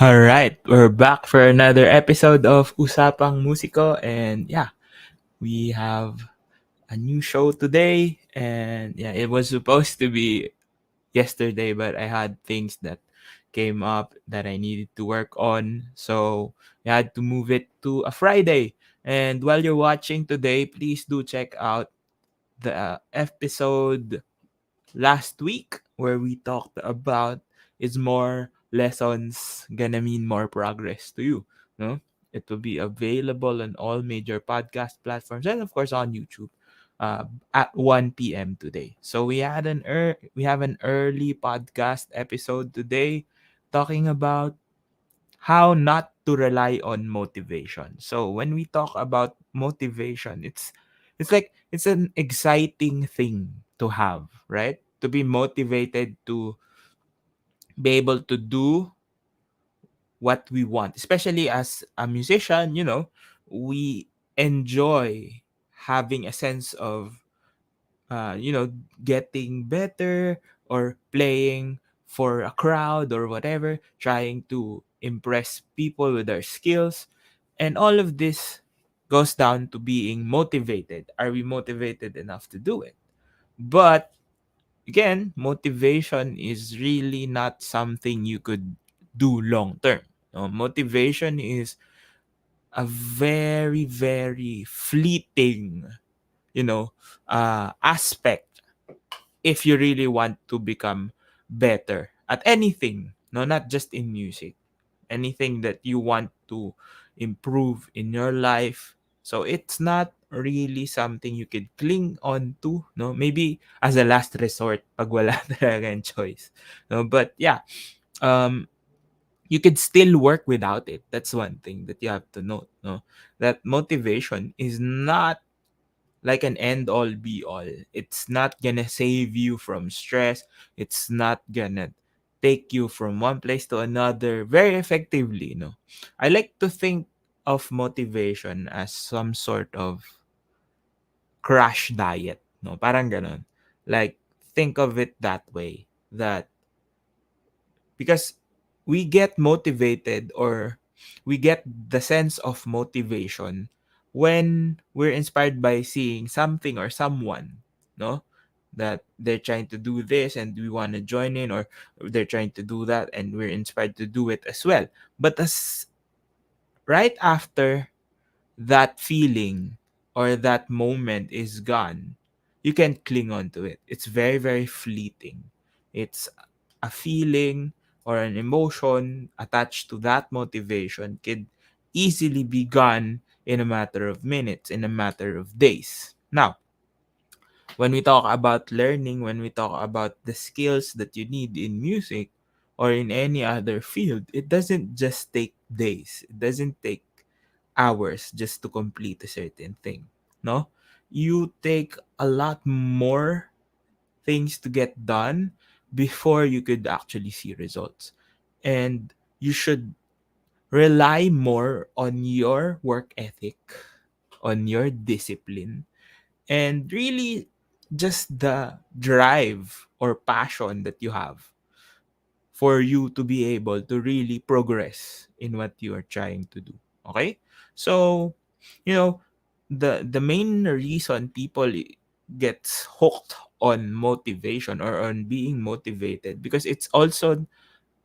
All right, we're back for another episode of Usapang Musiko, and we have a new show today. And it was supposed to be yesterday, but I had things that came up that I needed to work on, so I had to move it to a Friday. And while you're watching today, please do check out the episode last week where we talked about is more lessons gonna mean more progress to you. No, it will be available on all major podcast platforms and of course on YouTube at 1 p.m. today. So we have an early podcast episode today talking about how not to rely on motivation. So when we talk about motivation, it's like it's an exciting thing to have, right? To be motivated to be able to do what we want. Especially as a musician, we enjoy having a sense of uh, you know, getting better or playing for a crowd or whatever, trying to impress people with our skills. And all of this goes down to being motivated. Are we motivated enough to do it? But again, motivation is really not something you could do long term. No, motivation is a very, very fleeting, you know, aspect if you really want to become better at anything, no, not just in music, anything that you want to improve in your life. So it's not really something you could cling on to, no, maybe as a last resort pag wala talagang choice, no. But um you could still work without it. That's one thing that you have to note, no, that motivation is not like an end all be all. It's not gonna save you from stress. It's not gonna take you from one place to another very effectively, no. I like to think of motivation as some sort of crash diet, no. Parang ganon. Like think of it that way, that because we get motivated or we get the sense of motivation when we're inspired by seeing something or someone, no, that they're trying to do this and we want to join in, or they're trying to do that and we're inspired to do it as well. But as right after that feeling or that moment is gone, you can cling on to it. It's very, very fleeting. It's a feeling or an emotion attached to that motivation could easily be gone in a matter of minutes, in a matter of days. Now, when we talk about learning, when we talk about the skills that you need in music or in any other field, it doesn't just take days. It doesn't take hours just to complete a certain thing. No? You take a lot more things to get done before you could actually see results. And you should rely more on your work ethic, on your discipline, and really just the drive or passion that you have for you to be able to really progress in what you are trying to do. Okay? So, you know, the main reason people gets hooked on motivation or on being motivated because it's also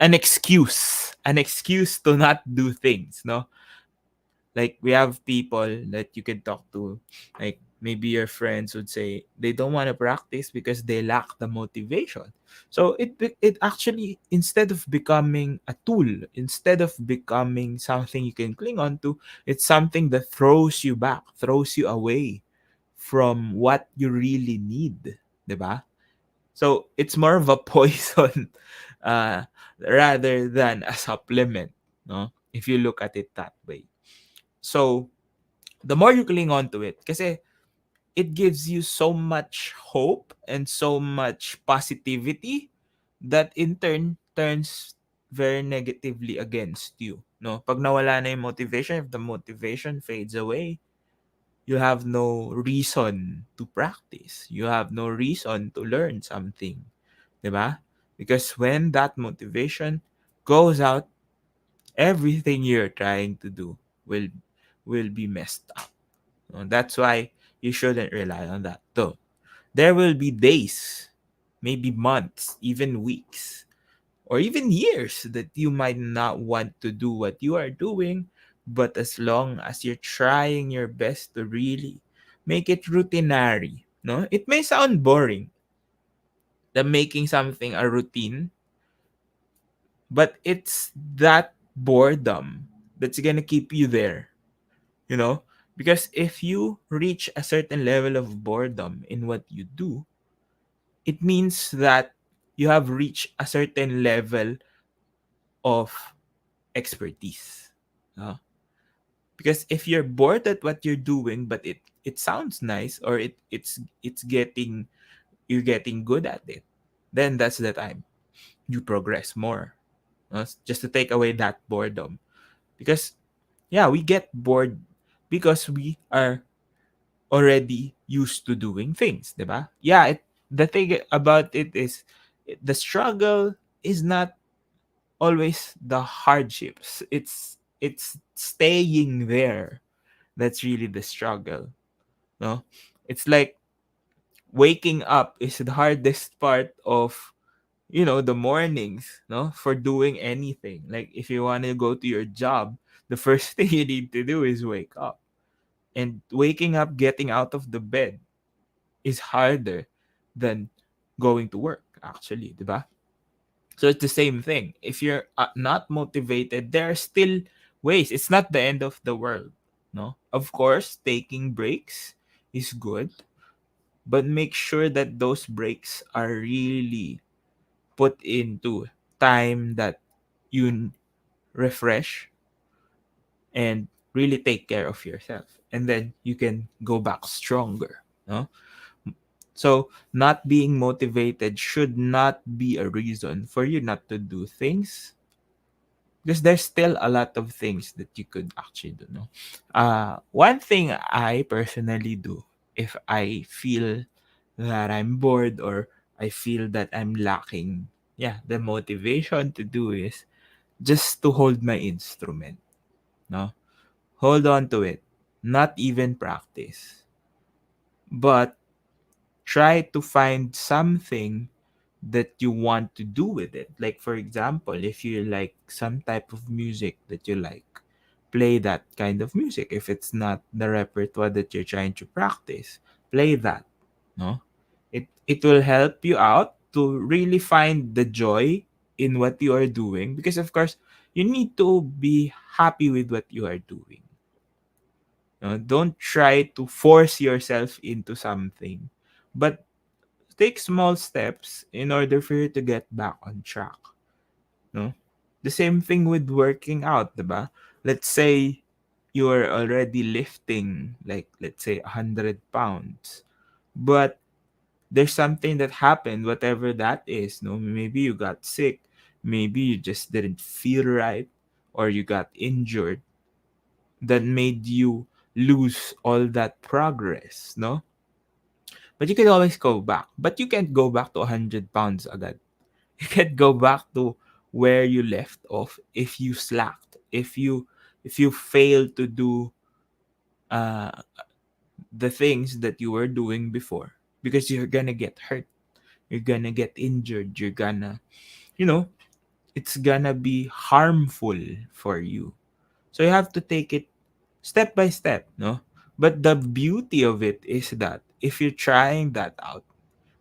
an excuse to not do things, no. Like we have people that you can talk to, like maybe your friends would say they don't want to practice because they lack the motivation. So it actually, instead of becoming a tool, instead of becoming something you can cling on to, it's something that throws you back, throws you away from what you really need, 'di ba? So it's more of a poison uh rather than a supplement, no, if you look at it that way. So the more you cling on to it, kasi it gives you so much hope and so much positivity that in turn turns very negatively against you. No? Pag nawala na yung motivation, if the motivation fades away, you have no reason to practice. You have no reason to learn something. Diba? Because when that motivation goes out, everything you're trying to do will will be messed up. That's why you shouldn't rely on that. Though there will be days, maybe months, even weeks, or even years that you might not want to do what you are doing, but as long as you're trying your best to really make it routinary, no? It may sound boring, the making something a routine, but it's that boredom that's gonna keep you there, you know? Because if you reach a certain level of boredom in what you do, it means that you have reached a certain level of expertise. No? Because if you're bored at what you're doing, but it sounds nice, or it's getting you're getting good at it, then that's the time you progress more. No? Just to take away that boredom. Because yeah, we get bored because we are already used to doing things, diba? Yeah, the thing about it is the struggle is not always the hardships. It's staying there that's really the struggle. No? It's like waking up is the hardest part of the mornings, no, for doing anything. Like if you want to go to your job, the first thing you need to do is wake up. And waking up, getting out of the bed is harder than going to work, actually, diba? So it's the same thing. If you're not motivated, there are still ways. It's not the end of the world. No, of course, taking breaks is good, but make sure that those breaks are really put into time that you refresh and really take care of yourself, and then you can go back stronger. No, so not being motivated should not be a reason for you not to do things, because there's still a lot of things that you could actually do. No, one thing I personally do if I feel that I'm bored, or I feel that I'm lacking, yeah, the motivation to do, is just to hold my instrument. No, hold on to it, not even practice, but try to find something that you want to do with it. Like, for example, if you like some type of music that you like, play that kind of music. If it's not the repertoire that you're trying to practice, play that. No? It will help you out to really find the joy in what you are doing, because of course you need to be happy with what you are doing. Don't try to force yourself into something, but take small steps in order for you to get back on track. No? The same thing with working out, diba? Let's say you're already lifting, like, let's say 100 pounds, but there's something that happened, whatever that is. No, maybe you got sick, maybe you just didn't feel right, or you got injured, that made you lose all that progress. No, but you can always go back, but you can't go back to 100 pounds agad. You can go back to where you left off if you slacked, if you failed to do uh the things that you were doing before, because you're gonna get hurt, you're gonna get injured, you're gonna, you know it's gonna be harmful for you. So you have to take it step by step, no? But the beauty of it is that if you're trying that out,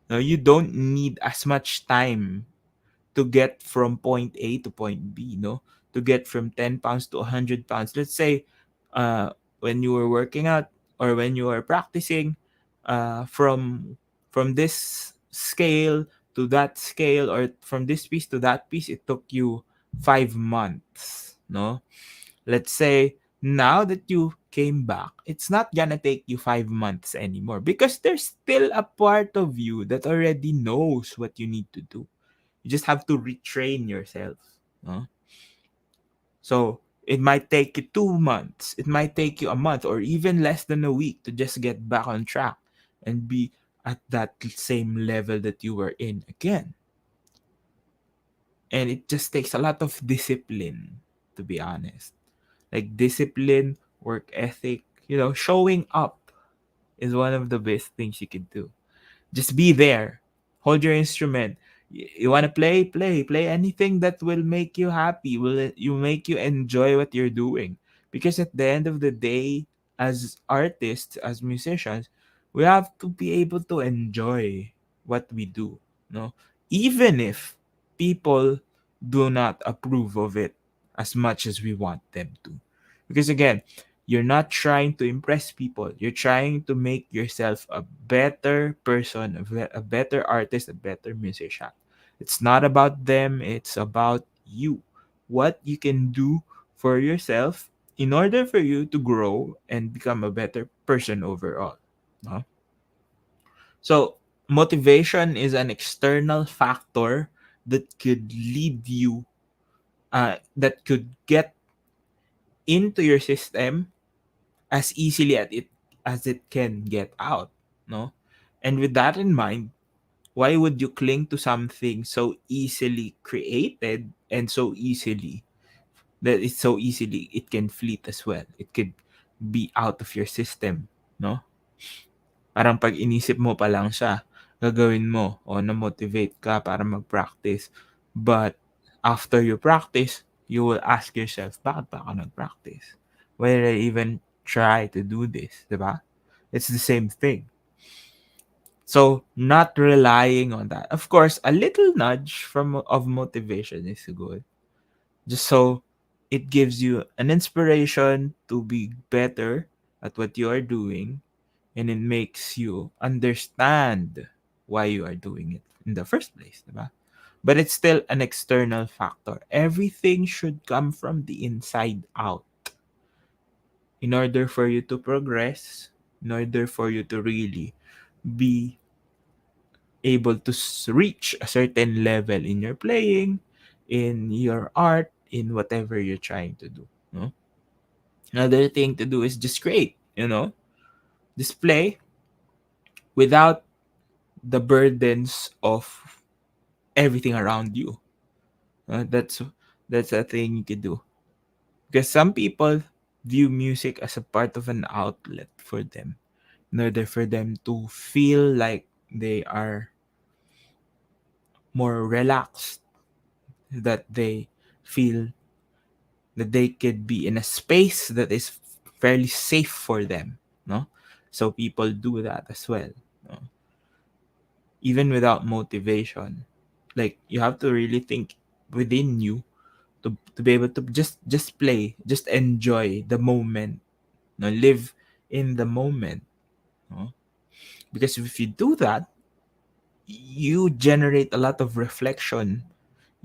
no, you don't need as much time to get from point A to point B, no? To get from 10 pounds to 100 pounds. Let's say uh, when you were working out, or when you were practicing, from this scale to that scale, or from this piece to that piece, it took you 5 months, no? Let's say now that you came back, it's not gonna take you 5 months anymore, because there's still a part of you that already knows what you need to do. You just have to retrain yourself. No? So it might take you 2 months. It might take you a month, or even less than a week, to just get back on track and be at that same level that you were in again. And it just takes a lot of discipline. to be honest. Like discipline, work ethic, showing up is one of the best things you can do. Just be there. Hold your instrument. You want to play anything that will make you happy, will make you enjoy what you're doing. Because at the end of the day, as artists, as musicians, we have to be able to enjoy what we do, no? Even if people do not approve of it as much as we want them to. Because again, you're not trying to impress people. You're trying to make yourself a better person, a better artist, a better musician. It's not about them, it's about you. What you can do for yourself in order for you to grow and become a better person overall. No? So, motivation is an external factor that could lead you, that could get into your system as easily as it can get out, no? And with that in mind, why would you cling to something so easily created and so easily that it's so easily it can fleet as well? It could be out of your system, no? Parang pag inisip mo pa lang siya, gagawin mo o na-motivate ka para mag-practice. But after you practice, you will ask yourself, bakit pa ako nag-practice? Why did I even try to do this? Diba? It's the same thing. So, not relying on that. Of course, a little nudge of motivation is good. Just so it gives you an inspiration to be better at what you are doing, and it makes you understand why you are doing it in the first place, diba? But it's still an external factor. Everything should come from the inside out in order for you to progress, in order for you to really be able to reach a certain level in your playing, in your art, in whatever you're trying to do. No? Another thing to do is just create, display without the burdens of everything around you. That's a thing you can do. Because some people view music as a part of an outlet for them, in order for them to feel like they are more relaxed, that they feel that they could be in a space that is fairly safe for them. No, so people do that as well. No? Even without motivation, like you have to really think within you to be able to just play, just enjoy the moment, no, live in the moment, no? Because if you do that, you generate a lot of reflection.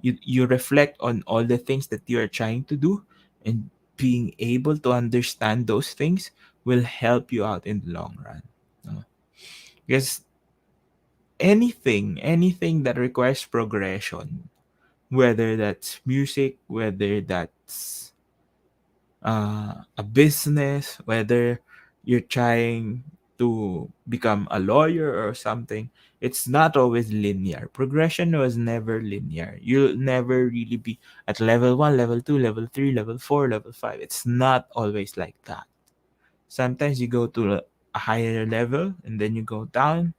You reflect on all the things that you are trying to do, and being able to understand those things will help you out in the long run, no? Because anything that requires progression, whether that's music, whether that's a business, whether you're trying to become a lawyer or something, it's not always linear. Progression was never linear. You'll never really be at level 1, level 2, level 3, level 4, level 5. It's not always like that. Sometimes you go to a higher level and then you go down,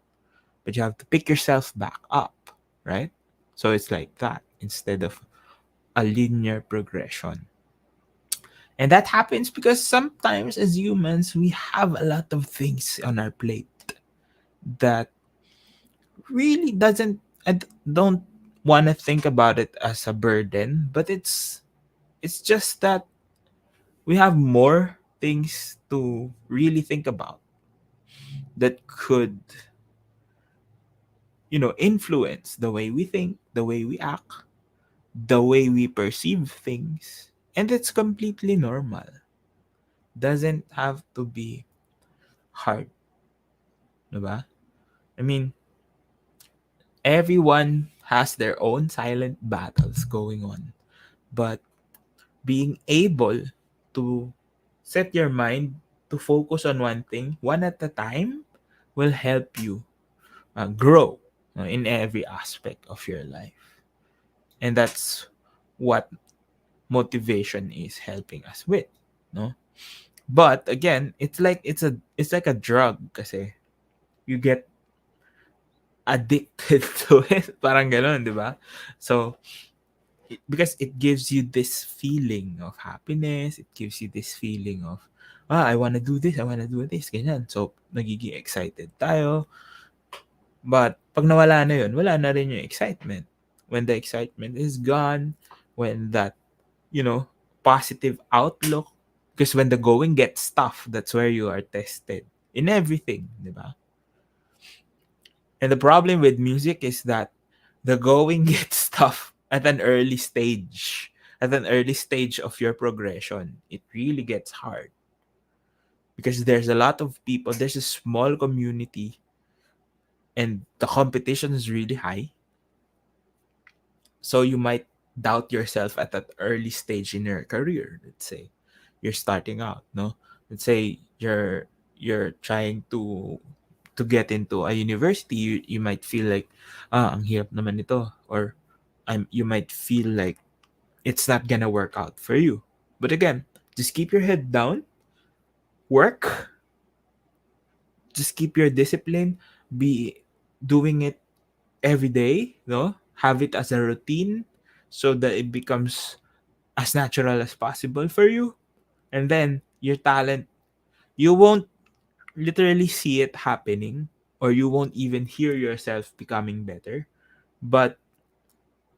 but you have to pick yourself back up, right? So it's like that instead of a linear progression. And that happens because sometimes as humans, we have a lot of things on our plate that really doesn't, don't want to think about it as a burden, but it's just that we have more things to really think about that could, influence the way we think, the way we act, the way we perceive things. And it's completely normal. Doesn't have to be hard, diba? I mean, everyone has their own silent battles going on. But being able to set your mind to focus on one thing, one at a time, will help you grow in every aspect of your life. And that's what motivation is helping us with, no? But again, it's like a drug kasi you get addicted to it. Parang gano'n, di ba? So, because it gives you this feeling of happiness, it gives you this feeling of, I want to do this, I want to do this, ganyan. So, nagiging excited tayo. But, pag nawala na yun, wala na rin yung excitement. When the excitement is gone, when that, positive outlook, because when the going gets tough, that's where you are tested in everything, di ba? And the problem with music is that the going gets tough at an early stage. At an early stage of your progression, it really gets hard because there's a lot of people, there's a small community, and the competition is really high. So you might doubt yourself at that early stage in your career. Let's say you're starting out, no? Let's say you're trying to get into a university, you might feel like, ang hirap naman ito, or you might feel like it's not gonna work out for you. But again, just keep your head down, work, just keep your discipline, be doing it every day, no? Have it as a routine so that it becomes as natural as possible for you. And then your talent, you won't literally see it happening, or you won't even hear yourself becoming better, but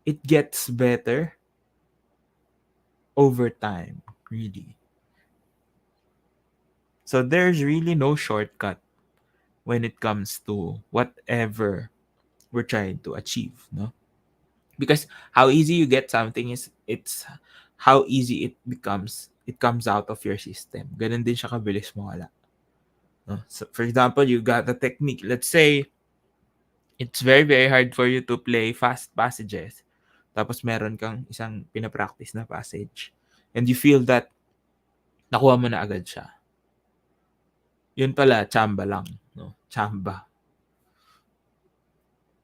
it gets better over time, really. So there's really no shortcut when it comes to whatever we're trying to achieve, no? Because how easy you get something is it's how easy it comes out of your system. Ganun din siya kabilis mawala. No? So for example, you got a technique. Let's say it's very very hard for you to play fast passages. Tapos meron kang isang pinapractice na passage. And you feel that nakuha mo na agad siya. Yun pala, chamba lang. No? Chamba.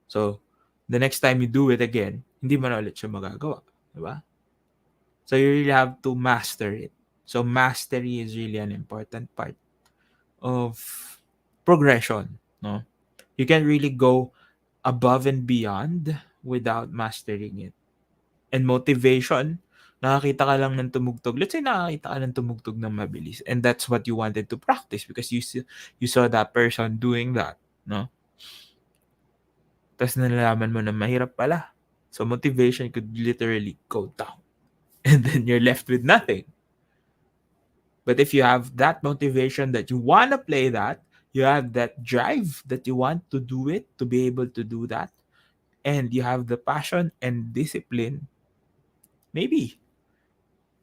So, the next time you do it again, hindi mo na ulit siya magagawa. Diba? So, you really have to master it. So, mastery is really an important part of progression. No? You can really go above and beyond without mastering it. And motivation, nakakita ka lang ng tumugtog. Let's say nakakita ka ng tumugtog ng mabilis, and that's what you wanted to practice because you saw that person doing that, no? Tapos nalalaman mo na mahirap pala. So motivation could literally go down. And then you're left with nothing. But if you have that motivation that you want to play that, you have that drive that you want to do it, to be able to do that, and you have the passion and discipline, maybe,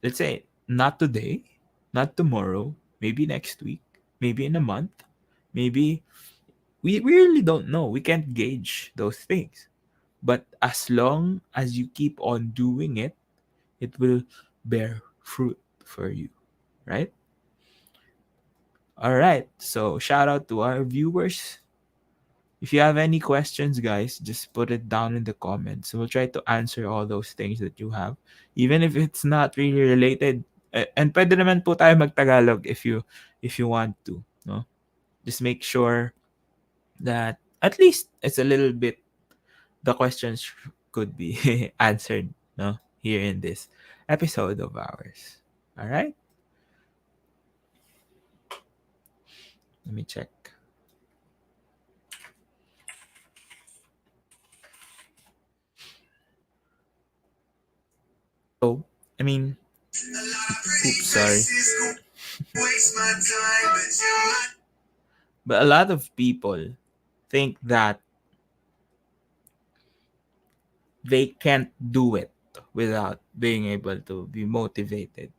let's say, not today, not tomorrow, maybe next week, maybe in a month, maybe we really don't know. We can't gauge those things. But as long as you keep on doing it, it will bear fruit for you, right? All right. So shout out to our viewers. If you have any questions, guys, just put it down in the comments. We'll try to answer all those things that you have, even if it's not really related. And pwede naman po tayo mag-Tagalog if you want to, no? Just make sure that at least it's a little bit the questions could be answered, no, here in this episode of ours. All right? Let me check. So, I mean, oops, sorry. But a lot of people think that they can't do it without being able to be motivated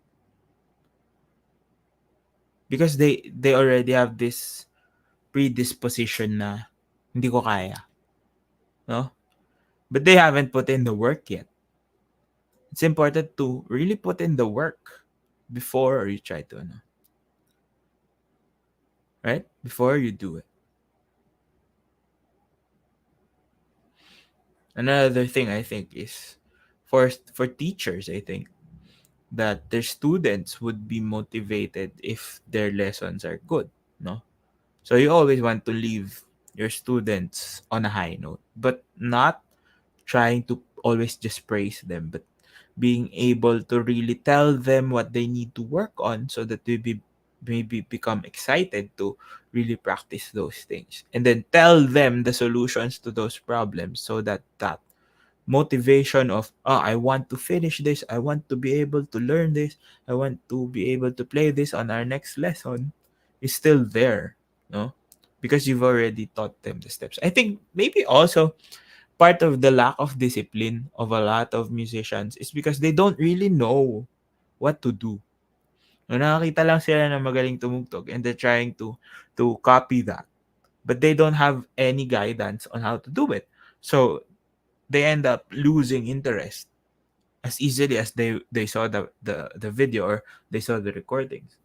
because they already have this predisposition na hindi ko kaya, no? But they haven't put in the work yet. It's important to really put in the work before you try to, right? Before you do it. Another thing I think is for teachers, I think that their students would be motivated if their lessons are good, no? So you always want to leave your students on a high note, but not trying to always just praise them, but being able to really tell them what they need to work on so that they maybe become excited to really practice those things, and then tell them the solutions to those problems so that that motivation of, oh, I want to finish this, I want to be able to learn this, I want to be able to play this on our next lesson is still there, no? Because you've already taught them the steps. I think maybe also part of the lack of discipline of a lot of musicians is because they don't really know what to do. No, nakakita lang sila na magaling tumugtog and they're trying to copy that. But they don't have any guidance on how to do it. So they end up losing interest as easily as they saw the video or they saw the recordings.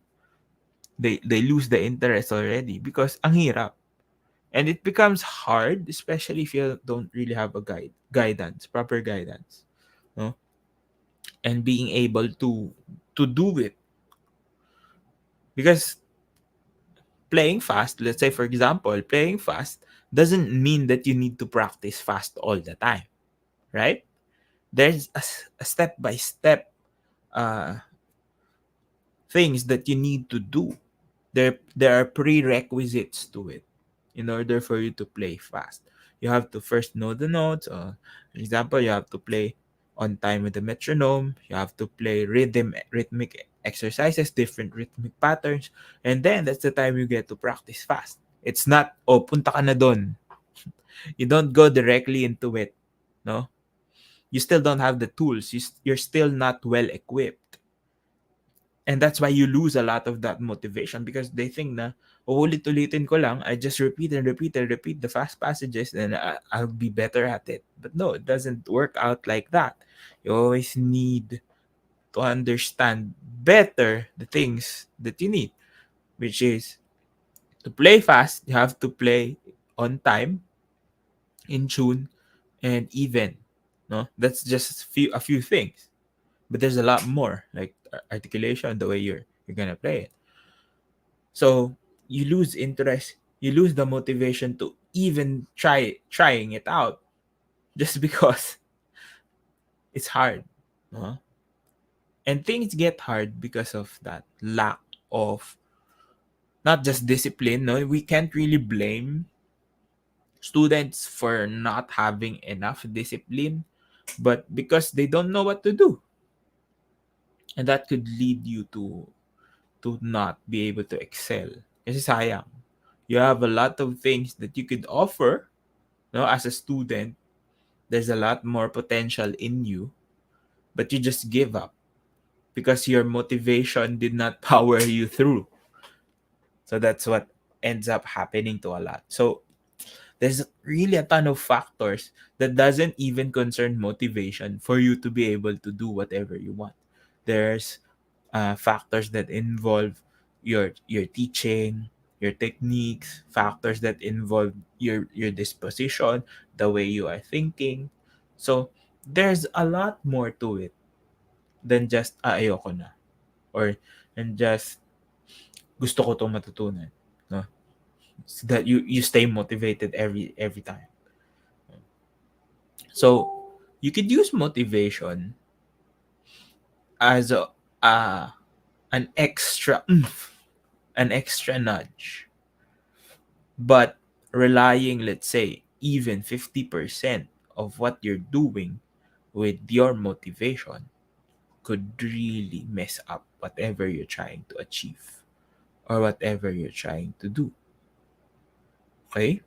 They lose the interest already because ang hirap. And it becomes hard, especially if you don't really have a guidance, proper guidance, no? And being able to do it, because playing fast, let's say for example, playing fast doesn't mean that you need to practice fast all the time, right? There's a step by step things that you need to do. There are prerequisites to it in order for you to play fast. You have to first know the notes. For example, you have to play on time with the metronome. You have to play rhythmic exercises, different rhythmic patterns, and then that's the time you get to practice fast. It's not, oh, punta ka na dun. You don't go directly into it, no? You still don't have the tools. You're still not well equipped. And that's why you lose a lot of that motivation because they think na, ulit-ulitin ko lang, I just repeat and repeat and repeat the fast passages and I'll be better at it. But no, it doesn't work out like that. You always need to understand better the things that you need, which is to play fast, you have to play on time, in tune, and even. No, that's just a few things. But there's a lot more, like articulation, the way you're gonna play it. So you lose interest, you lose the motivation to even trying it out just because it's hard. No? And things get hard because of that lack of not just discipline. No, we can't really blame students for not having enough discipline, but because they don't know what to do. And that could lead you to not be able to excel. Kasi sayang. You have a lot of things that you could offer, no, as a student. There's a lot more potential in you, but you just give up because your motivation did not power you through. So that's what ends up happening to a lot. So there's really a ton of factors that doesn't even concern motivation for you to be able to do whatever you want. There's factors that involve your teaching, your techniques, factors that involve your disposition, the way you are thinking. So there's a lot more to it than just ayoko na, or and just gusto ko 'tong matutunan, no? So that you stay motivated every time. So you could use motivation as uh, an extra an extra nudge. But relying, let's say, even 50% of what you're doing with your motivation could really mess up whatever you're trying to achieve or whatever you're trying to do. Okay?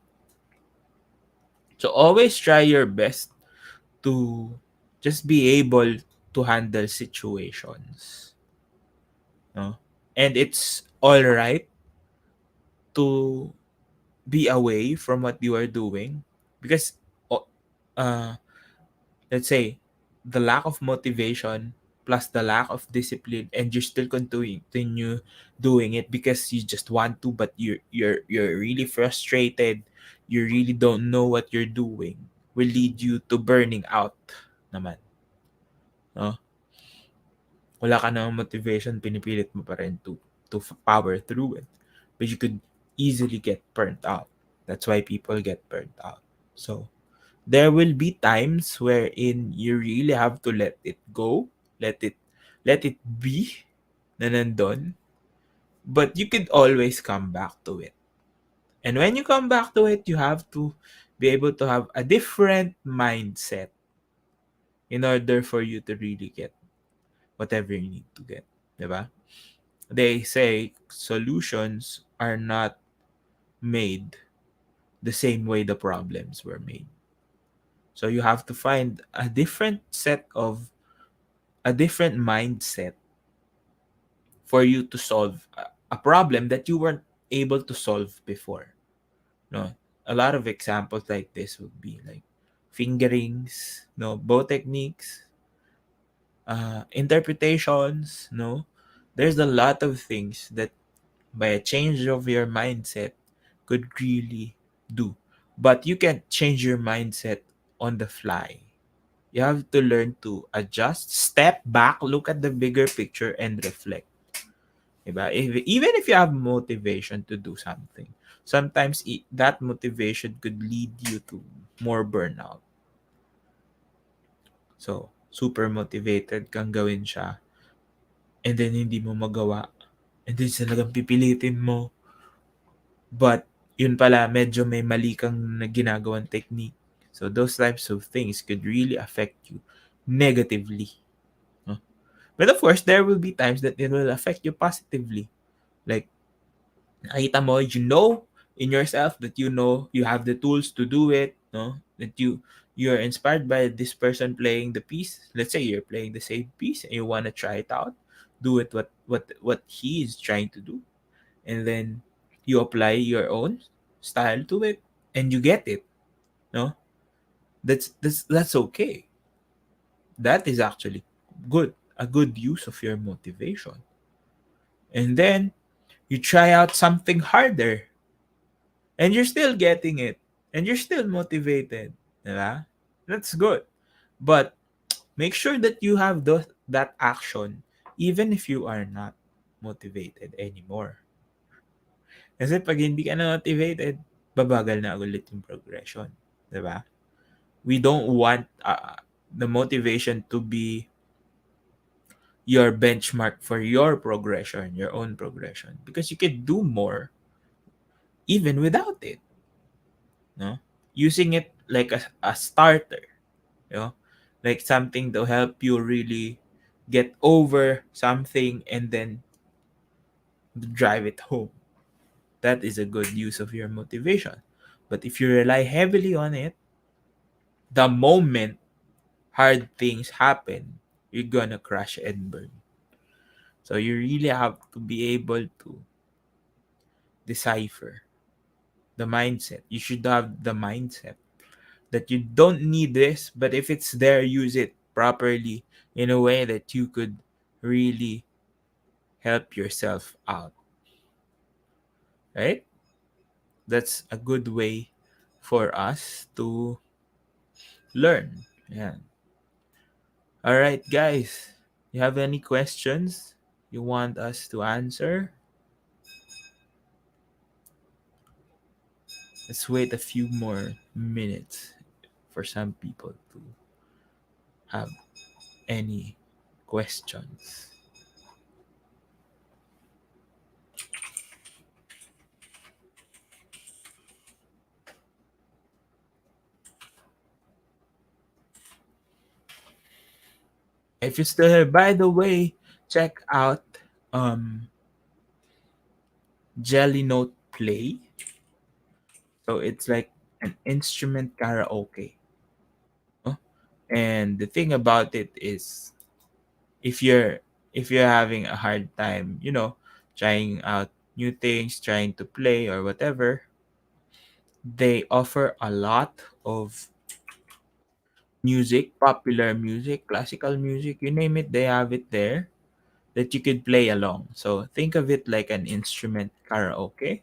So always try your best to just be able to handle situations. No? And it's all right to be away from what you are doing because uh, let's say the lack of motivation plus the lack of discipline and you're still continue doing it because you just want to, but you're really frustrated, you really don't know what you're doing, will lead you to burning out naman, no? wala ka ng motivation, pinipilit mo pa rin to power through it. But you could easily get burnt out. That's why people get burnt out. So there will be times wherein you really have to let it go, let it let it be na nandun, but you could always come back to it. And when you come back to it, you have to be able to have a different mindset in order for you to really get whatever you need to get. Diba? They say solutions are not made the same way the problems were made. So you have to find a different mindset for you to solve a problem that you weren't able to solve before. No, a lot of examples like this would be like fingerings, no, bow techniques, interpretations. No, there's a lot of things that by a change of your mindset could really do. But you can't change your mindset on the fly. You have to learn to adjust, step back, look at the bigger picture, and reflect. Diba? Even if you have motivation to do something, sometimes that motivation could lead you to more burnout. So, super motivated kang gawin siya, and then hindi mo magawa, and then talagang pipilitin mo, but yun pala, medyo may mali kang ginagawang technique. So, those types of things could really affect you negatively. No? But of course, there will be times that it will affect you positively. Like, nakita mo, you know in yourself that you know you have the tools to do it, no? That you're inspired by this person playing the piece. Let's say you're playing the same piece and you want to try it out, do it what he is trying to do, and then you apply your own style to it and you get it, no? That's okay. That is actually good, a good use of your motivation. And then you try out something harder and you're still getting it and you're still motivated, diba? That's good. But make sure that you have that action even if you are not motivated anymore. Kasi pag hindi ka na motivated, babagal na ulit yung progression, diba? We don't want the motivation to be your benchmark for your progression, your own progression, because you can do more even without it, no? Using it like a starter, you know, like something to help you really get over something and then drive it home. That is a good use of your motivation. But if you rely heavily on it, the moment hard things happen, you're gonna crash and burn. So you really have to be able to decipher the mindset. You should have the mindset that you don't need this, but if it's there, use it properly in a way that you could really help yourself out. Right? That's a good way for us to learn. Yeah. All right, guys. You have any questions you want us to answer? Let's wait a few more minutes for some people to have any questions. If you're still here, by the way, check out Jellynote Play. So it's like an instrument karaoke. No? And the thing about it is if you're if you're having a hard time, trying out new things, trying to play or whatever, they offer a lot of music, popular music, classical music, you name it, they have it there that you could play along. So think of it like an instrument karaoke.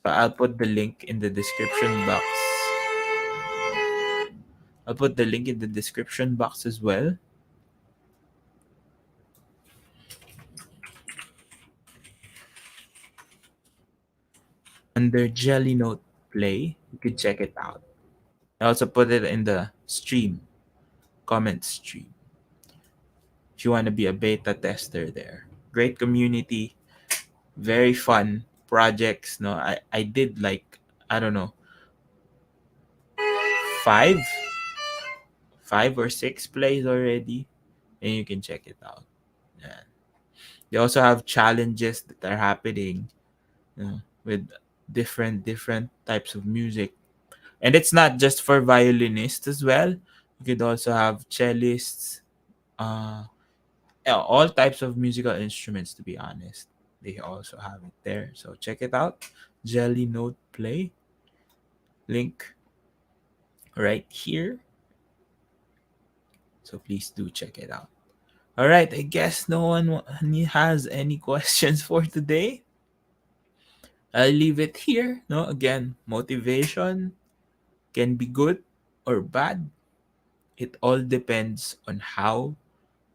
So I'll put the link in the description box. I'll put the link in the description box as well. under Jellynote Play. You could check it out. I also put it in the stream, comment stream. If you want to be a beta tester there. Great community, very fun projects. No, I did like, I don't know, five five or six plays already, and you can check it out. Yeah. They also have challenges that are happening, with different types of music, and it's not just for violinists as well. You could also have cellists, uh, all types of musical instruments. To be honest, they also have it there. So check it out. Jelly Note Play link right here. So please do check it out. All right, I guess no one has any questions for today. I'll leave it here. No, again, motivation can be good or bad. It all depends on how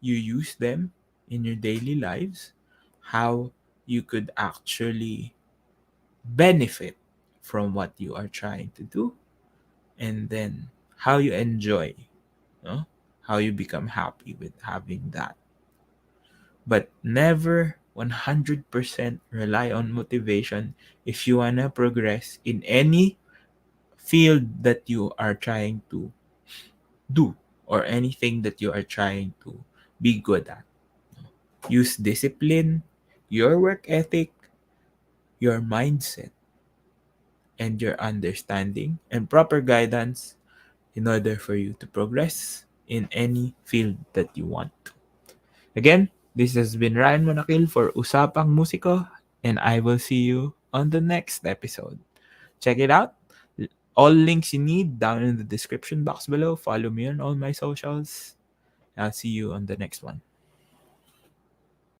you use them in your daily lives, how you could actually benefit from what you are trying to do, and then how you enjoy, no? How you become happy with having that. But never 100% rely on motivation if you want to progress in any field that you are trying to do, or anything that you are trying to be good at. Use discipline, your work ethic, your mindset, and your understanding and proper guidance in order for you to progress in any field that you want to. Again, this has been Ryan Monakil for Usapang Musiko, and I will see you on the next episode. Check it out. All links you need down in the description box below. Follow me on all my socials. I'll see you on the next one.